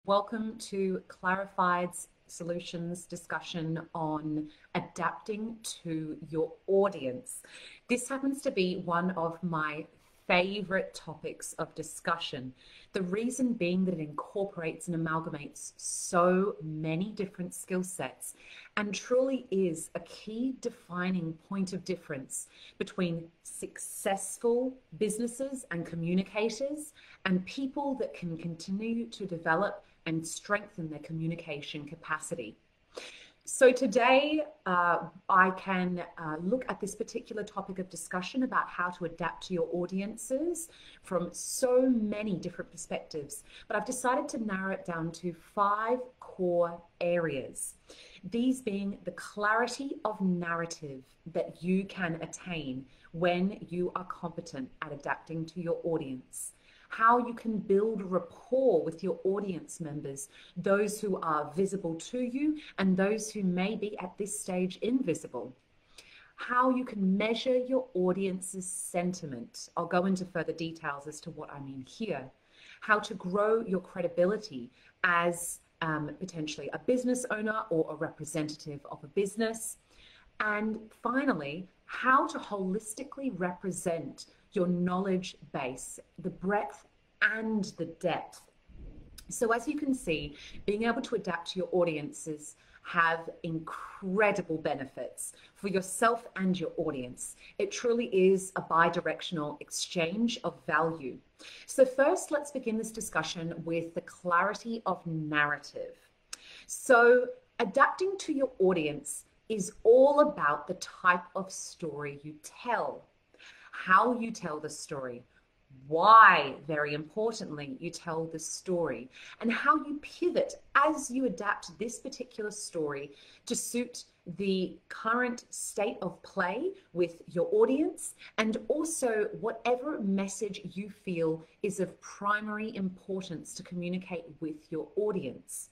Welcome to Clarified's solutions discussion on adapting to your audience. This happens to be one of my favorite topics of discussion. The reason being that it incorporates and amalgamates so many different skill sets and truly is a key defining point of difference between successful businesses and communicators and people that can continue to develop and strengthen their communication capacity. So today I can look at this particular topic of discussion about how to adapt to your audiences from so many different perspectives, but I've decided to narrow it down to 5 core areas. These being the clarity of narrative that you can attain when you are competent at adapting to your audience, how you can build rapport with your audience members, those who are visible to you and those who may be at this stage invisible, how you can measure your audience's sentiment. I'll go into further details as to what I mean here, how to grow your credibility as potentially a business owner or a representative of a business, and finally, how to holistically represent your knowledge base, the breadth and the depth. So as you can see, being able to adapt to your audiences have incredible benefits for yourself and your audience. It truly is a bi-directional exchange of value. So first, let's begin this discussion with the clarity of narrative. So adapting to your audience is all about the type of story you tell, how you tell the story, why, very importantly, you tell the story, and how you pivot as you adapt this particular story to suit the current state of play with your audience, and also whatever message you feel is of primary importance to communicate with your audience.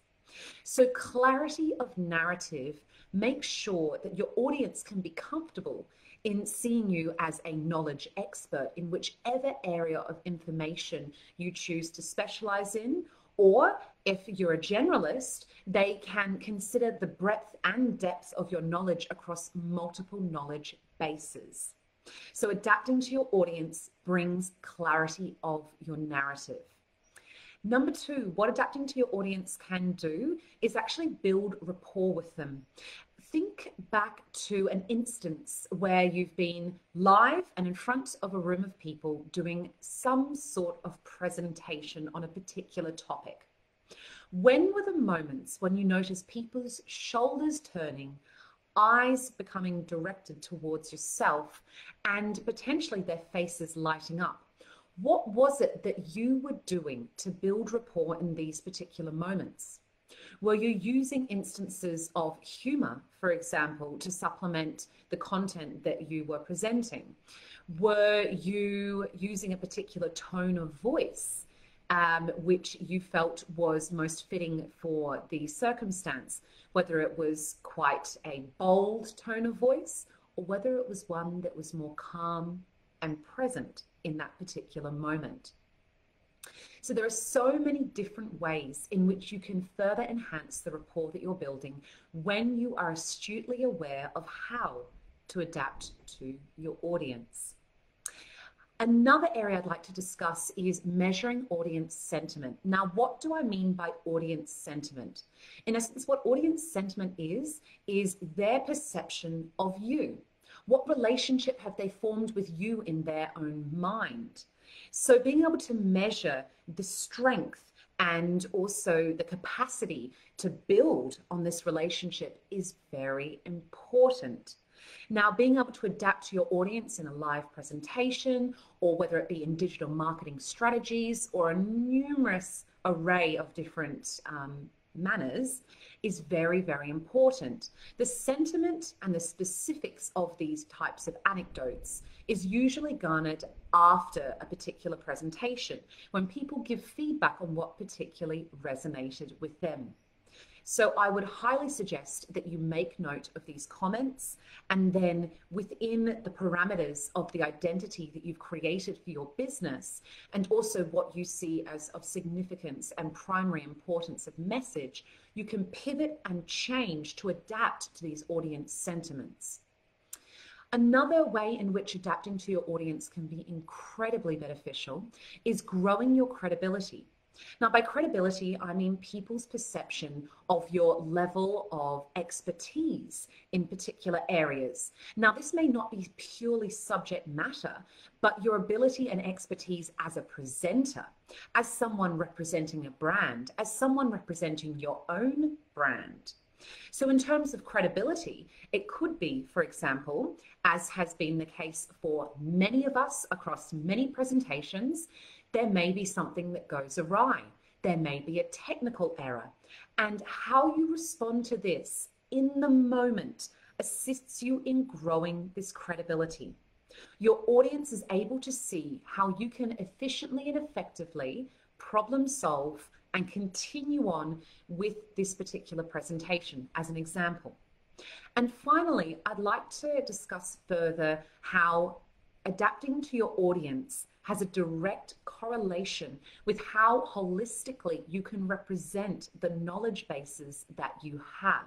So clarity of narrative makes sure that your audience can be comfortable in seeing you as a knowledge expert in whichever area of information you choose to specialize in, or if you're a generalist, they can consider the breadth and depth of your knowledge across multiple knowledge bases. So adapting to your audience brings clarity of your narrative. Number 2, what adapting to your audience can do is actually build rapport with them. Think back to an instance where you've been live and in front of a room of people doing some sort of presentation on a particular topic. When were the moments when you noticed people's shoulders turning, eyes becoming directed towards yourself, and potentially their faces lighting up? What was it that you were doing to build rapport in these particular moments? Were you using instances of humor, for example, to supplement the content that you were presenting? Were you using a particular tone of voice, which you felt was most fitting for the circumstance, whether it was quite a bold tone of voice or whether it was one that was more calm and present in that particular moment? So there are so many different ways in which you can further enhance the rapport that you're building when you are astutely aware of how to adapt to your audience. Another area I'd like to discuss is measuring audience sentiment. Now, what do I mean by audience sentiment? In essence, what audience sentiment is their perception of you. What relationship have they formed with you in their own mind? So being able to measure the strength and also the capacity to build on this relationship is very important. Now, being able to adapt to your audience in a live presentation, or whether it be in digital marketing strategies or a numerous array of different manners, is very, very important. The sentiment and the specifics of these types of anecdotes is usually garnered after a particular presentation, when people give feedback on what particularly resonated with them. So I would highly suggest that you make note of these comments, and then within the parameters of the identity that you've created for your business, and also what you see as of significance and primary importance of message, you can pivot and change to adapt to these audience sentiments. Another way in which adapting to your audience can be incredibly beneficial is growing your credibility. Now, by credibility, I mean people's perception of your level of expertise in particular areas. Now, this may not be purely subject matter, but your ability and expertise as a presenter, as someone representing a brand, as someone representing your own brand. So in terms of credibility, it could be, for example, as has been the case for many of us across many presentations, there may be something that goes awry. There may be a technical error. And how you respond to this in the moment assists you in growing this credibility. Your audience is able to see how you can efficiently and effectively problem solve and continue on with this particular presentation as an example. And finally, I'd like to discuss further how adapting to your audience has a direct correlation with how holistically you can represent the knowledge bases that you have.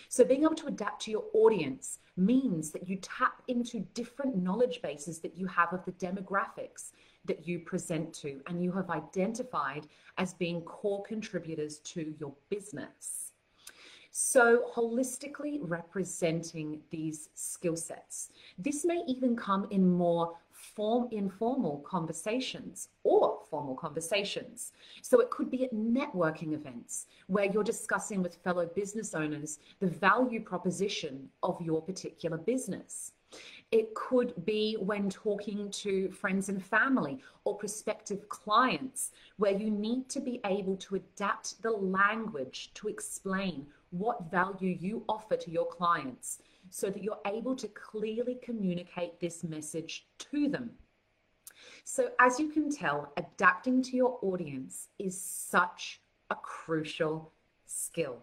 So being able to adapt to your audience means that you tap into different knowledge bases that you have of the demographics that you present to and you have identified as being core contributors to your business. So holistically representing these skill sets. This may even come in more informal conversations or formal conversations. So it could be at networking events where you're discussing with fellow business owners the value proposition of your particular business. It could be when talking to friends and family or prospective clients where you need to be able to adapt the language to explain what value you offer to your clients so that you're able to clearly communicate this message to them. So as you can tell, adapting to your audience is such a crucial skill.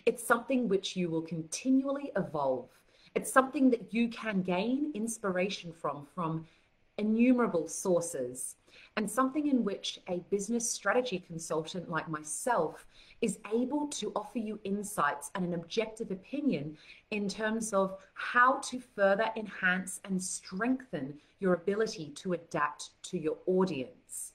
It's something which you will continually evolve. It's something that you can gain inspiration from innumerable sources, and something in which a business strategy consultant like myself is able to offer you insights and an objective opinion in terms of how to further enhance and strengthen your ability to adapt to your audience.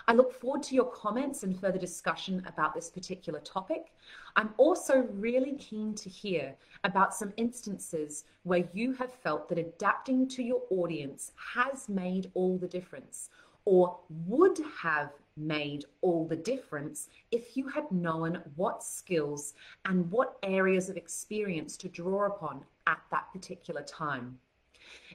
I look forward to your comments and further discussion about this particular topic. I'm also really keen to hear about some instances where you have felt that adapting to your audience has made all the difference, or would have made all the difference if you had known what skills and what areas of experience to draw upon at that particular time.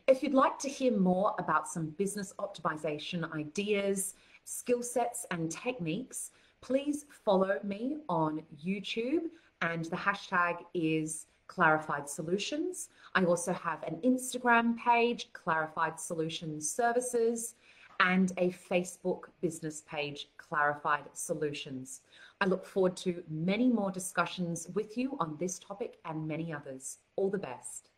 If you'd like to hear more about some business optimization ideas, skill sets and techniques, please follow me on YouTube, and the hashtag is Clarified Solutions. I also have an Instagram page, Clarified Solutions Services, and a Facebook business page, Clarified Solutions. I look forward to many more discussions with you on this topic and many others. All the best.